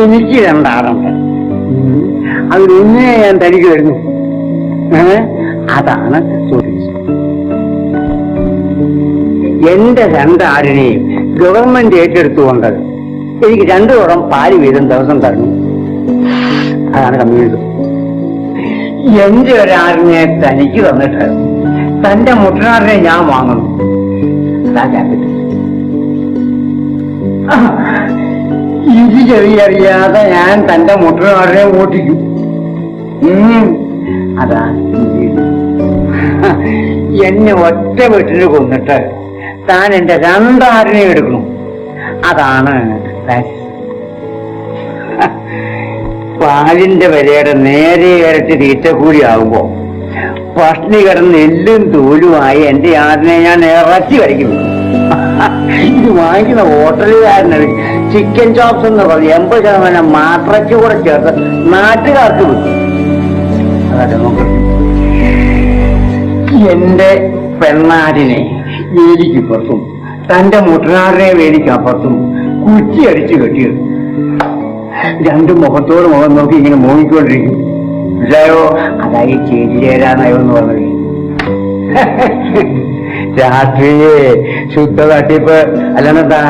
എനിക്ക് രണ്ടാറുണ്ട്. അതിലൊന്നേ ഞാൻ തനിക്ക് വരുന്നു. അതാണ് ചോദിച്ചത്. എന്റെ രണ്ടാടിനെയും ഗവൺമെന്റ് ഏറ്റെടുത്തുകൊണ്ട് എനിക്ക് 2 കുടം പാല് വീതം ദിവസം തരണം. അതാണ് കമ്മ്യൂണിസം. എന്റെ ഒരാടിനെ തനിക്ക് തന്നിട്ട് തന്റെ മുട്ടനാടിനെ ഞാൻ വാങ്ങുന്നു. അതാ ക്യാപിറ്റൽ. ഇത് ചെറിയറിയാതെ ഞാൻ തന്റെ മുട്ടനാടിനെ ഓട്ടിക്കും. അതാ എന്നെ ഒറ്റ വീട്ടിൽ കൊന്നിട്ട് താൻ എന്റെ രണ്ടാടിനെ എടുക്കണം. അതാണ് പാലിന്റെ വിലയുടെ നേരെ ഇരട്ടി തീറ്റക്കൂലി ആകുമ്പോ പഷ്ണി കിടന്ന് എല്ലും തോലുമായി എന്റെ ആടിനെ ഞാൻ ഇറച്ചി കഴിക്കുന്നു. ഇത് വാങ്ങിക്കുന്ന ഹോട്ടലുകാരന് ചിക്കൻ ചോപ്സ് എന്ന് പറഞ്ഞ് 80% മാത്രയ്ക്ക് കൂടെ ചേർത്ത് നാട്ടുകാർക്ക് വിട്ടു. അതാ ഡെമോക്രസി. എന്റെ പെണ്ണാടിനെ വേലിക്കപ്പുറത്തും തന്റെ മുട്ടനാടിനെ വേലിക്കപ്പുറത്തും കുറ്റി അടിച്ചു കെട്ടിയത്. 2 മുഖത്തോട് മുഖം നോക്കി ഇങ്ങനെ മോങ്ങിക്കൊണ്ടിരിക്കും. ഇല്ലയോ? അതായി ചേരാനയോ എന്ന് പറഞ്ഞത്. രാത്രിയെ ശുദ്ധ തട്ടിപ്പ് അല്ലെന്നെന്താ?